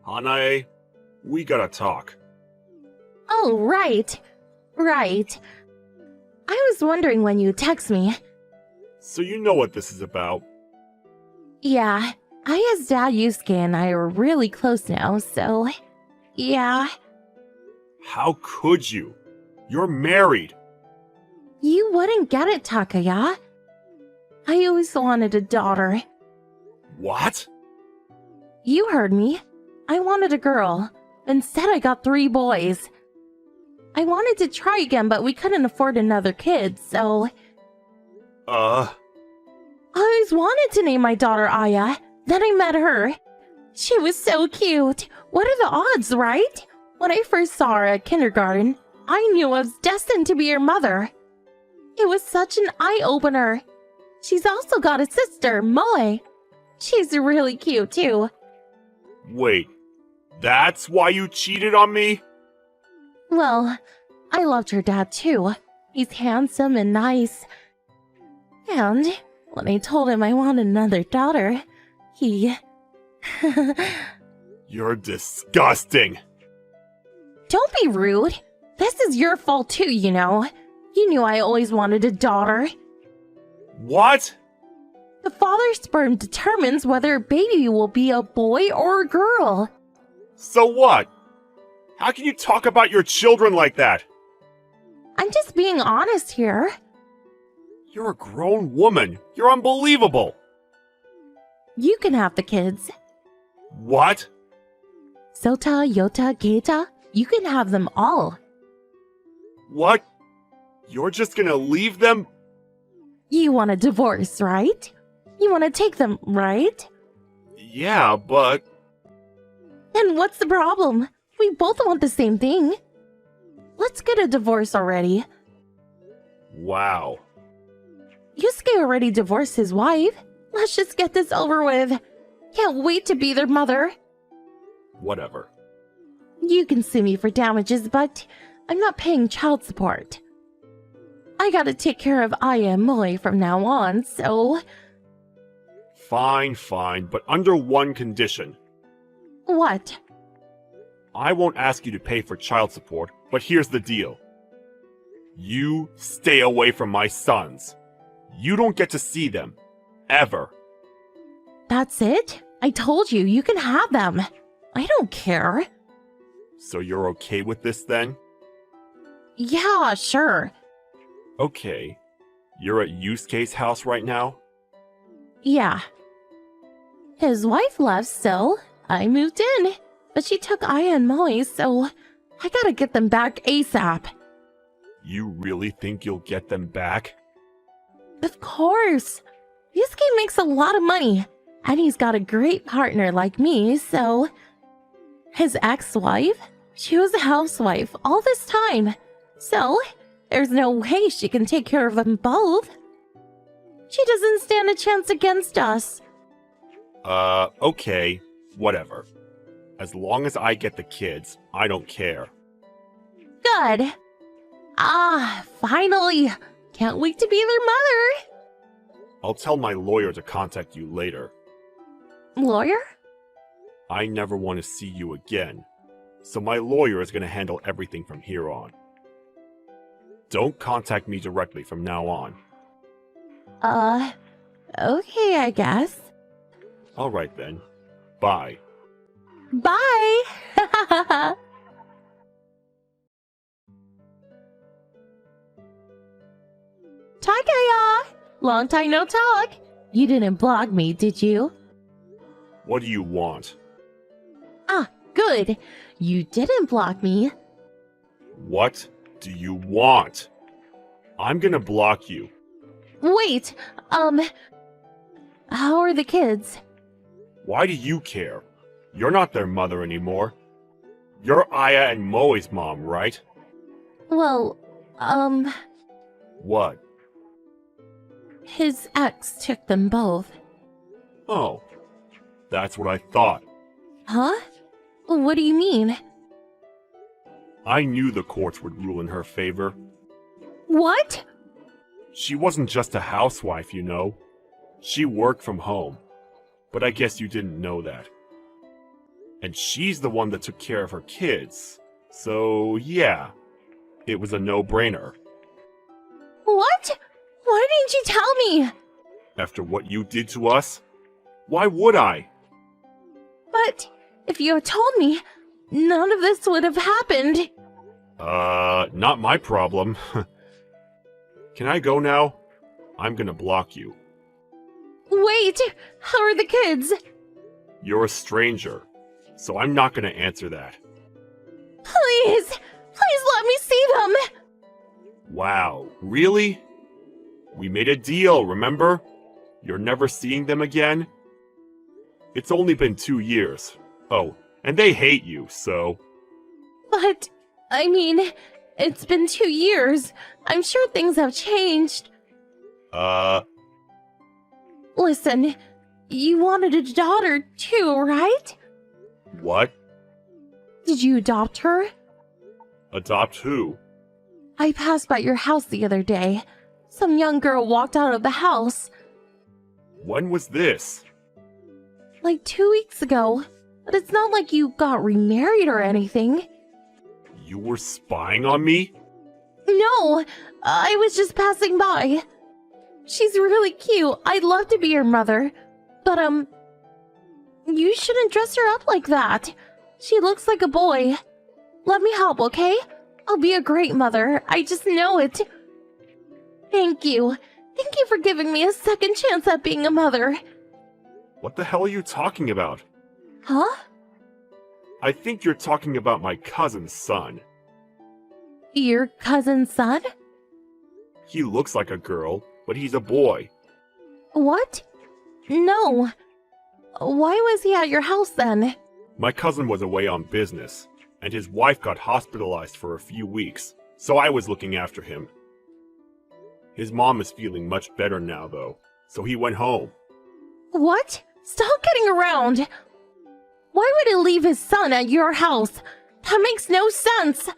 Hanae, we gotta talk. Oh, right. Right. I was wondering when you'd text me. So you know what this is about. Yeah, Aya's dad Yusuke and I are really close now, so... Yeah. How could you? You're married. You wouldn't get it, Takaya. I always wanted a daughter. What? You heard me. I wanted a girl. Instead, I got 3 boys. I wanted to try again, but we couldn't afford another kid, so... I always wanted to name my daughter Aya. Then I met her. She was so cute. What are the odds, right? When I first saw her at kindergarten, I knew I was destined to be her mother. It was such an eye-opener. She's also got a sister, Moe. She's really cute, too. Wait, that's why you cheated on me? Well, I loved her dad, too. He's handsome and nice. And when I told him I wanted another daughter, he... You're disgusting. Don't be rude. This is your fault too, you know. You knew I always wanted a daughter. What? The father's sperm determines whether a baby will be a boy or a girl. So what? How can you talk about your children like that? I'm just being honest here. You're a grown woman. You're unbelievable. You can have the kids. What? Sota, Yota, Keita, you can have them all. What? You're just gonna leave them? You want a divorce, right? You want to take them, right? Yeah, but... And what's the problem? We both want the same thing. Let's get a divorce already. Wow. Yusuke already divorced his wife. Let's just get this over with. Can't wait to be their mother. Whatever. You can sue me for damages, but I'm not paying child support. I gotta take care of Aya and Moe from now on, so... Fine, but under one condition. What? I won't ask you to pay for child support, but here's the deal. You stay away from my sons. You don't get to see them. Ever. That's it? I told you, you can have them. I don't care. So you're okay with this then? Yeah, sure. Okay. You're at Yusuke's house right now? Yeah. His wife left, so I moved in. But she took Aya and Moe, so I gotta get them back ASAP. You really think you'll get them back? Of course. Yusuke makes a lot of money. And he's got a great partner like me, so... His ex-wife? She was a housewife all this time. So, there's no way she can take care of them both. She doesn't stand a chance against us. Okay. Whatever. As long as I get the kids, I don't care. Good. Ah, finally. Can't wait to be their mother. I'll tell my lawyer to contact you later. Lawyer? I never want to see you again, so my lawyer is going to handle everything from here on. Don't contact me directly from now on. Okay, I guess. Alright then. Bye. Bye! Takaya! Long time no talk. You didn't block me, did you? What do you want? Ah, good. You didn't block me. What do you want? I'm gonna block you. Wait, how are the kids? Why do you care? You're not their mother anymore. You're Aya and Moe's mom, right? Well, What? his ex took them both. Oh. That's what I thought. Huh? What do you mean? I knew the courts would rule in her favor. What? She wasn't just a housewife, you know. She worked from home. But I guess you didn't know that. And she's the one that took care of her kids. So, yeah, it was a no-brainer. What? Why didn't you tell me? After what you did to us? Why would I? But if you had told me, none of this would have happened. Not my problem. Can I go now? I'm gonna block you. Wait, how are the kids? You're a stranger, so I'm not gonna answer that. Please let me see them. Wow, really? We made a deal, remember? You're never seeing them again? It's only been 2 years. Oh, and they hate you, so... But, I mean, it's been 2 years. I'm sure things have changed. Listen, you wanted a daughter too, right? What? Did you adopt her? Adopt who? I passed by your house the other day. Some young girl walked out of the house. When was this? Like 2 weeks ago. But it's not like you got remarried or anything. You were spying on me? No, I was just passing by. She's really cute. I'd love to be her mother. But, you shouldn't dress her up like that. She looks like a boy. Let me help, okay? I'll be a great mother. I just know it. Thank you. Thank you for giving me a second chance at being a mother. What the hell are you talking about? Huh? I think you're talking about my cousin's son. Your cousin's son? He looks like a girl, but he's a boy. What? No. Why was he at your house then? My cousin was away on business, and his wife got hospitalized for a few weeks, so I was looking after him. His mom is feeling much better now, though, so he went home. What? Stop getting around! Why would he leave his son at your house? That makes no sense!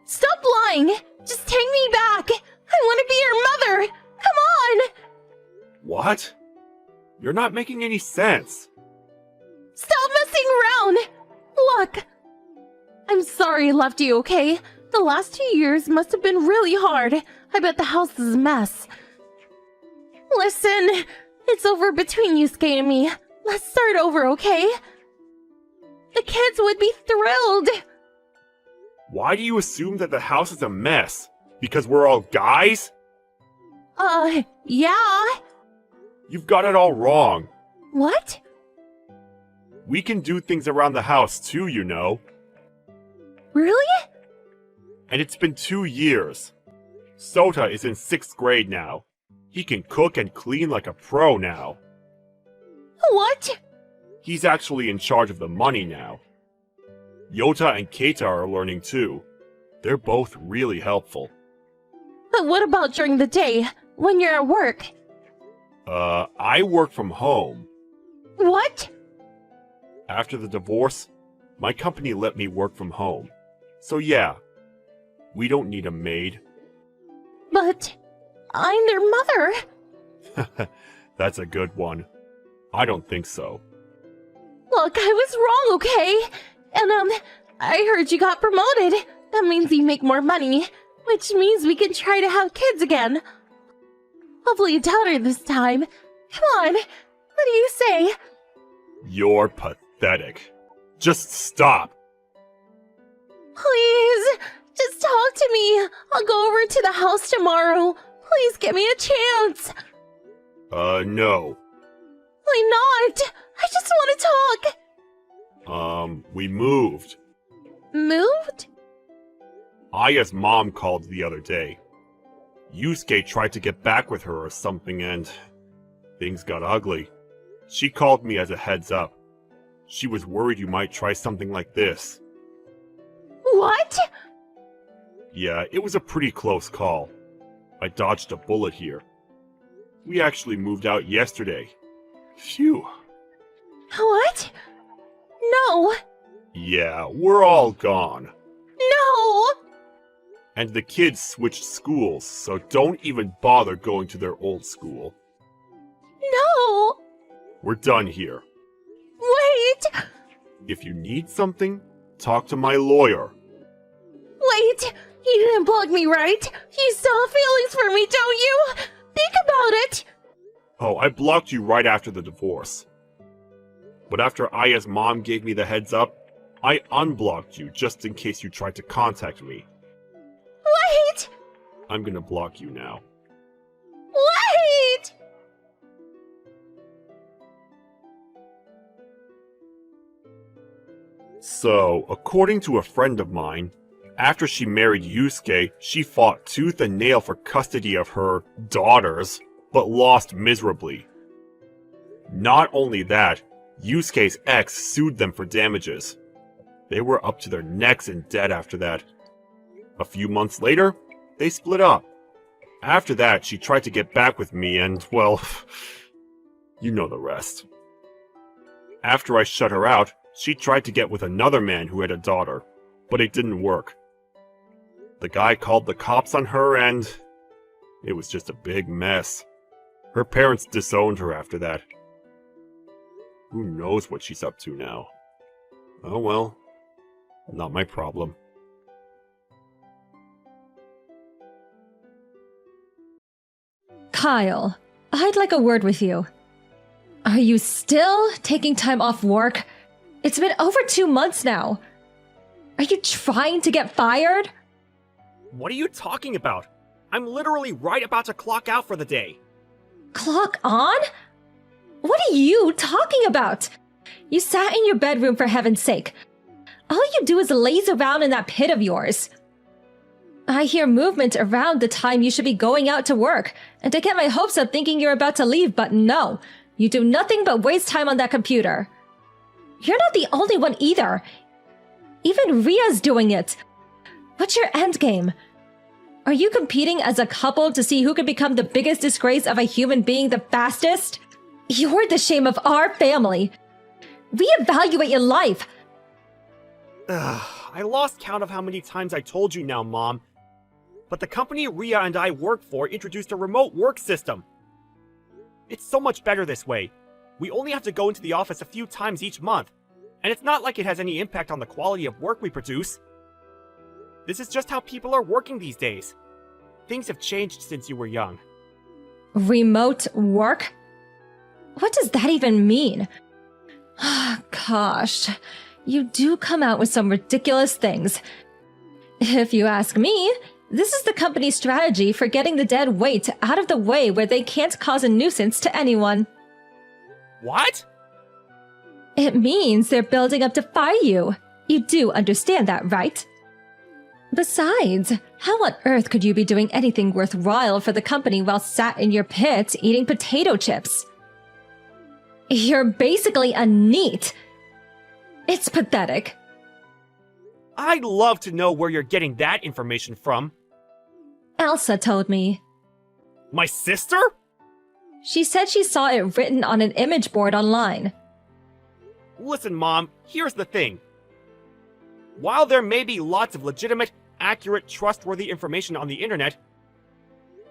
Stop lying! Just take me back! I want to be your mother! Come on! What? You're not making any sense. Stop messing around! Look! I'm sorry I left you, okay? The last 2 years must have been really hard. I bet the house is a mess. Listen, it's over between Yusuke and me. Let's start over, okay? The kids would be thrilled. Why do you assume that the house is a mess? Because we're all guys? Yeah. You've got it all wrong. What? We can do things around the house too, you know. Really? And it's been 2 years. Sota is in 6th grade now. He can cook and clean like a pro now. What? He's actually in charge of the money now. Yota and Keita are learning too. They're both really helpful. But what about during the day, when you're at work? I work from home. What? After the divorce, my company let me work from home. So yeah, we don't need a maid. But I'm their mother. That's a good one. I don't think so. Look, I was wrong, okay? And, I heard you got promoted. That means you make more money, which means we can try to have kids again. Hopefully a daughter this time. Come on, what do you say? You're pathetic. Just stop. Please, just talk to me. I'll go over to the house tomorrow. Please give me a chance. No. Why not? I just want to talk. We moved. Moved? Aya's mom called the other day. Yusuke tried to get back with her or something and things got ugly. She called me as a heads up. She was worried you might try something like this. What? Yeah, it was a pretty close call. I dodged a bullet here. We actually moved out yesterday. Phew. What? No. Yeah, we're all gone. No! And the kids switched schools, so don't even bother going to their old school. No! We're done here. Wait! If you need something, talk to my lawyer. Wait! You didn't block me, right? You still have feelings for me, don't you? Think about it! Oh, I blocked you right after the divorce. But after Aya's mom gave me the heads up, I unblocked you just in case you tried to contact me. Wait! I'm gonna block you now. Wait! So, according to a friend of mine, after she married Yusuke, she fought tooth and nail for custody of her daughters, but lost miserably. Not only that, Yusuke's ex sued them for damages. They were up to their necks in debt after that. A few months later, they split up. After that, she tried to get back with me and, well, you know the rest. After I shut her out, she tried to get with another man who had a daughter, but it didn't work. The guy called the cops on her and it was just a big mess. Her parents disowned her after that. Who knows what she's up to now? Oh well, not my problem. Kyle, I'd like a word with you. Are you still taking time off work? It's been over 2 months now. Are you trying to get fired? What are you talking about? I'm literally right about to clock out for the day. Clock on? What are you talking about? You sat in your bedroom for heaven's sake. All you do is laze around in that pit of yours. I hear movement around the time you should be going out to work, and I get my hopes up thinking you're about to leave, but no. You do nothing but waste time on that computer. You're not the only one either. Even Ria's doing it. What's your endgame? Are you competing as a couple to see who can become the biggest disgrace of a human being the fastest? You're the shame of our family. Reevaluate your life. I lost count of how many times I told you now, Mom. But the company Ria and I work for introduced a remote work system. It's so much better this way. We only have to go into the office a few times each month. And it's not like it has any impact on the quality of work we produce. This is just how people are working these days. Things have changed since you were young. Remote work? What does that even mean? Gosh, you do come out with some ridiculous things. If you ask me, this is the company's strategy for getting the dead weight out of the way where they can't cause a nuisance to anyone. What? It means they're building up to fire you. You do understand that, right? Besides, how on earth could you be doing anything worthwhile for the company while sat in your pit eating potato chips? You're basically a NEET. It's pathetic. I'd love to know where you're getting that information from. Elsa told me. My sister? She said she saw it written on an image board online. Listen, Mom, here's the thing. While there may be lots of legitimate, accurate, trustworthy information on the internet,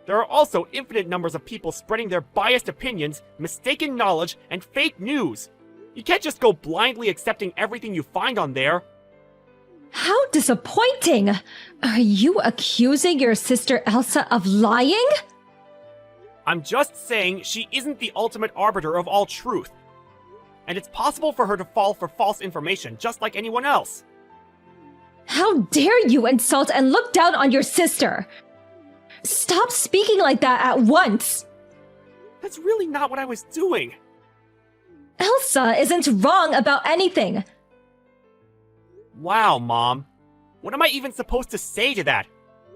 there are also infinite numbers of people spreading their biased opinions, mistaken knowledge, and fake news. You can't just go blindly accepting everything you find on there. How disappointing! Are you accusing your sister Elsa of lying? I'm just saying she isn't the ultimate arbiter of all truth. And it's possible for her to fall for false information, just like anyone else. How dare you insult and look down on your sister! Stop speaking like that at once! That's really not what I was doing. Elsa isn't wrong about anything! Wow, Mom. What am I even supposed to say to that?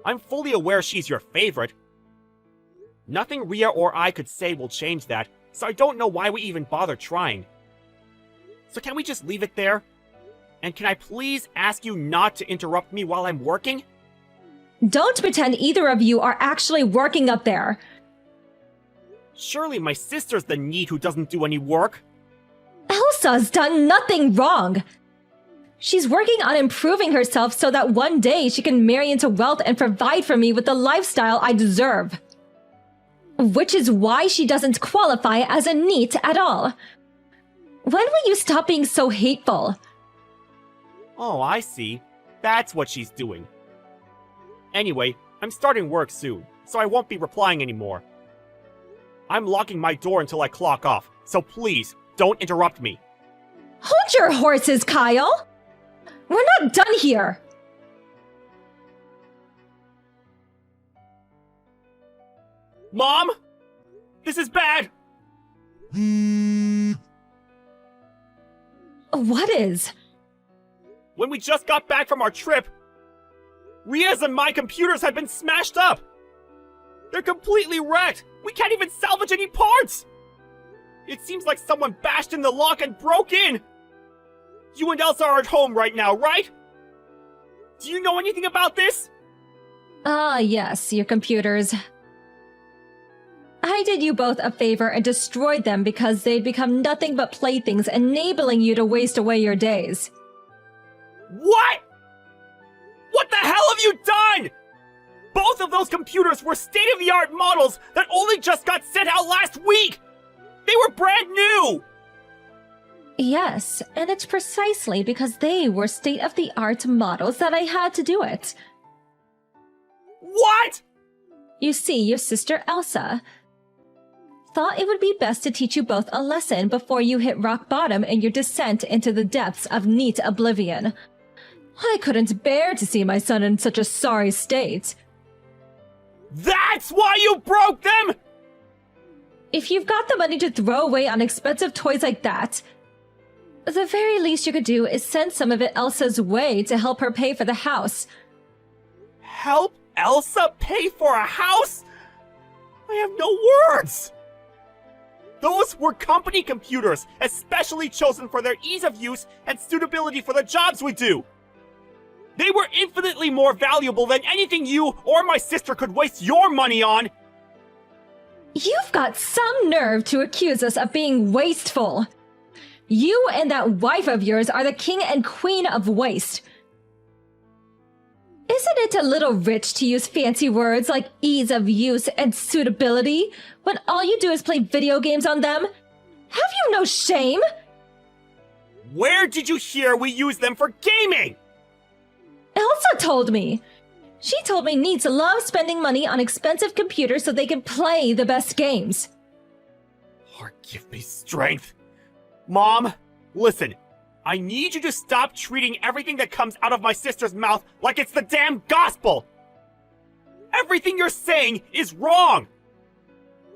I'm fully aware she's your favorite. Nothing Ria or I could say will change that, so I don't know why we even bother trying. So can we just leave it there? And can I please ask you not to interrupt me while I'm working? Don't pretend either of you are actually working up there. Surely my sister's the NEET who doesn't do any work. Elsa's done nothing wrong. She's working on improving herself so that one day she can marry into wealth and provide for me with the lifestyle I deserve. Which is why she doesn't qualify as a NEET at all. When will you stop being so hateful? Oh, I see. That's what she's doing. Anyway, I'm starting work soon, so I won't be replying anymore. I'm locking my door until I clock off, so please, don't interrupt me. Hold your horses, Kyle! We're not done here! Mom? This is bad! What is? When we just got back from our trip, Ria's and my computers have been smashed up! They're completely wrecked! We can't even salvage any parts! It seems like someone bashed in the lock and broke in! You and Elsa are at home right now, right? Do you know anything about this? Yes, your computers. I did you both a favor and destroyed them because they'd become nothing but playthings, enabling you to waste away your days. What? What the hell have you done? Both of those computers were state-of-the-art models that only just got sent out last week! They were brand new! Yes, and it's precisely because they were state-of-the-art models that I had to do it. What? You see, your sister Elsa thought it would be best to teach you both a lesson before you hit rock bottom in your descent into the depths of neat oblivion. I couldn't bear to see my son in such a sorry state. That's why you broke them?! If you've got the money to throw away on expensive toys like that, the very least you could do is send some of it Elsa's way to help her pay for the house. Help Elsa pay for a house? I have no words! Those were company computers, especially chosen for their ease of use and suitability for the jobs we do. They were infinitely more valuable than anything you or my sister could waste your money on. You've got some nerve to accuse us of being wasteful. You and that wife of yours are the king and queen of waste. Isn't it a little rich to use fancy words like ease of use and suitability when all you do is play video games on them? Have you no shame? Where did you hear we use them for gaming? Elsa told me. She told me needs love spending money on expensive computers so they can play the best games. Lord, give me strength. Mom, listen. I need you to stop treating everything that comes out of my sister's mouth like it's the damn gospel! Everything you're saying is wrong!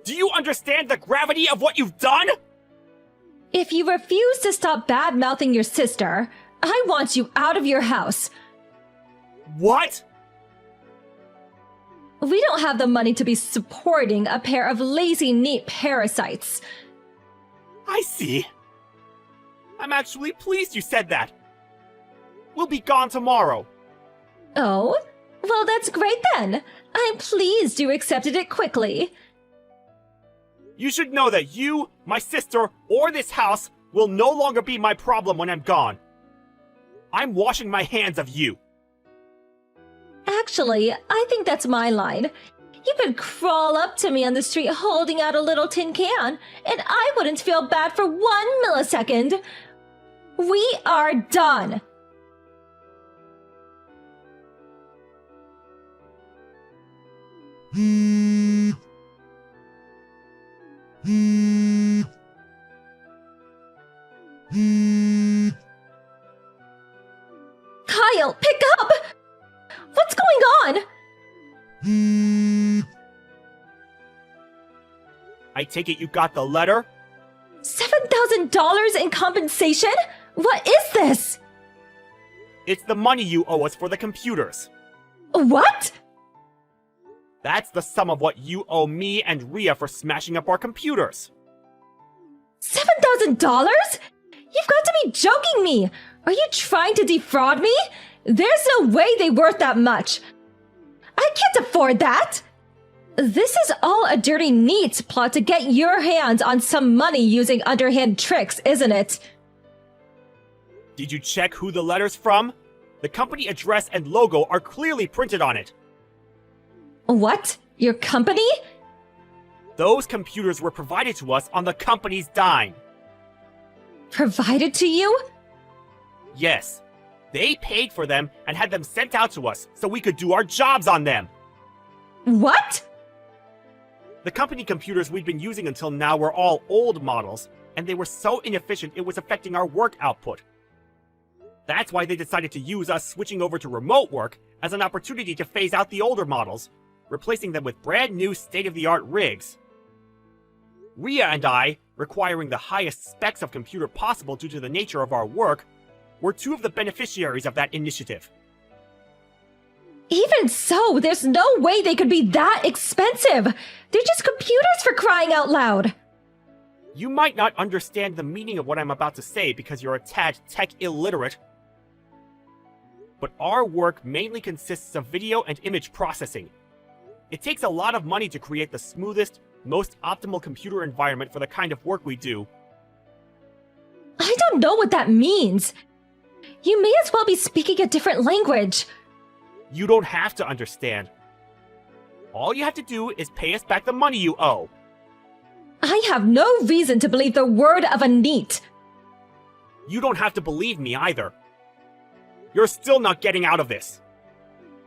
Do you understand the gravity of what you've done? If you refuse to stop bad-mouthing your sister, I want you out of your house. What? We don't have the money to be supporting a pair of lazy, neat parasites. I see. I'm actually pleased you said that. We'll be gone tomorrow. Oh? Well, that's great then. I'm pleased you accepted it quickly. You should know that you, my sister, or this house will no longer be my problem when I'm gone. I'm washing my hands of you. Actually, I think that's my line. You could crawl up to me on the street holding out a little tin can, and I wouldn't feel bad for 1 millisecond. We are done. Kyle, pick up! What's going on? I take it you got the letter? $7,000 in compensation? What is this? It's the money you owe us for the computers. What? That's the sum of what you owe me and Ria for smashing up our computers. $7,000? You've got to be joking me! Are you trying to defraud me? There's no way they're worth that much. I can't afford that! This is all a dirty neat plot to get your hands on some money using underhand tricks, isn't it? Did you check who the letter's from? The company address and logo are clearly printed on it. What? Your company? Those computers were provided to us on the company's dime. Provided to you? Yes. They paid for them and had them sent out to us so we could do our jobs on them. What? The company computers we'd been using until now were all old models, and they were so inefficient it was affecting our work output. That's why they decided to use us switching over to remote work as an opportunity to phase out the older models, replacing them with brand new state-of-the-art rigs. Ria and I, requiring the highest specs of computer possible due to the nature of our work, were two of the beneficiaries of that initiative. Even so, there's no way they could be that expensive. They're just computers, for crying out loud. You might not understand the meaning of what I'm about to say because you're a tad tech illiterate, but our work mainly consists of video and image processing. It takes a lot of money to create the smoothest, most optimal computer environment for the kind of work we do. I don't know what that means. You may as well be speaking a different language. You don't have to understand. All you have to do is pay us back the money you owe. I have no reason to believe the word of a NEET. You don't have to believe me either. You're still not getting out of this.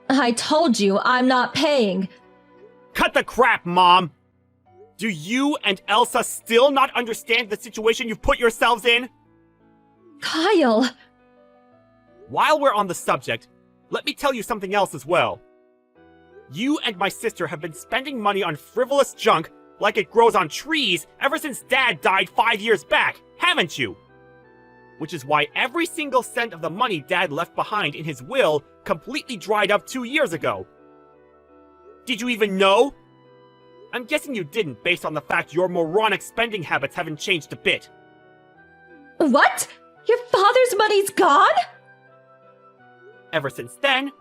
I told you I'm not paying. Cut the crap, Mom! Do you and Elsa still not understand the situation you've put yourselves in? Kyle. While we're on the subject, let me tell you something else as well. You and my sister have been spending money on frivolous junk like it grows on trees ever since Dad died 5 years back, haven't you? Which is why every single cent of the money Dad left behind in his will completely dried up 2 years ago. Did you even know? I'm guessing you didn't based on the fact your moronic spending habits haven't changed a bit. What? Your father's money's gone? Ever since then,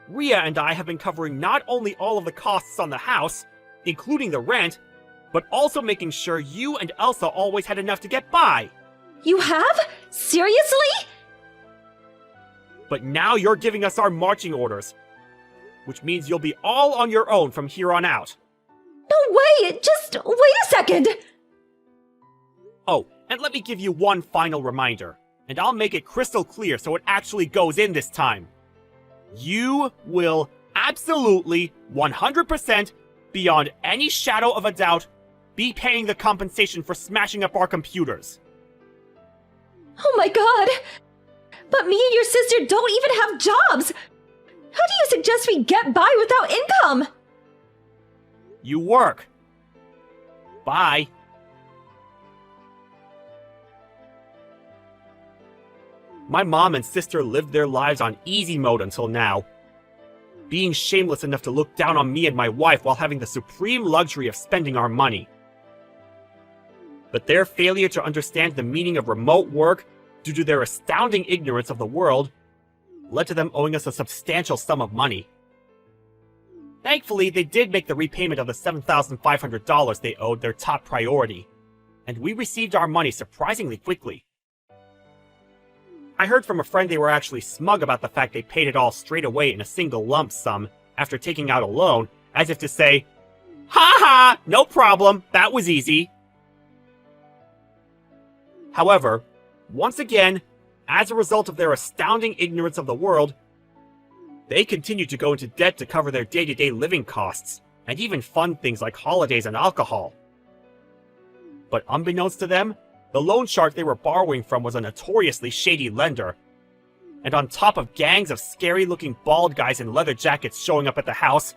Ria and I have been covering not only all of the costs on the house, including the rent, but also making sure you and Elsa always had enough to get by. You have? Seriously? But now you're giving us our marching orders, which means you'll be all on your own from here on out. No way! Just wait a second! Oh, and let me give you one final reminder, and I'll make it crystal clear so it actually goes in this time. You will absolutely, 100%, beyond any shadow of a doubt, be paying the compensation for smashing up our computers. Oh my god! But me and your sister don't even have jobs! How do you suggest we get by without income? You work. Bye. My mom and sister lived their lives on easy mode until now, being shameless enough to look down on me and my wife while having the supreme luxury of spending our money. But their failure to understand the meaning of remote work, due to their astounding ignorance of the world, led to them owing us a substantial sum of money. Thankfully, they did make the repayment of the $7,500 they owed their top priority, and we received our money surprisingly quickly. I heard from a friend they were actually smug about the fact they paid it all straight away in a single lump sum after taking out a loan, as if to say, "Ha ha, no problem, that was easy." However, once again, as a result of their astounding ignorance of the world, they continue to go into debt to cover their day-to-day living costs, and even fund things like holidays and alcohol. But unbeknownst to them, the loan shark they were borrowing from was a notoriously shady lender. And on top of gangs of scary-looking bald guys in leather jackets showing up at the house,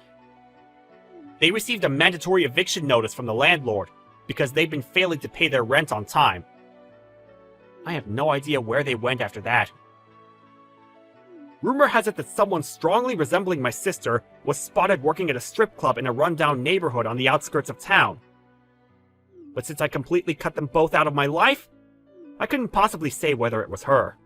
they received a mandatory eviction notice from the landlord because they'd been failing to pay their rent on time. I have no idea where they went after that. Rumor has it that someone strongly resembling my sister was spotted working at a strip club in a rundown neighborhood on the outskirts of town. But since I completely cut them both out of my life, I couldn't possibly say whether it was her.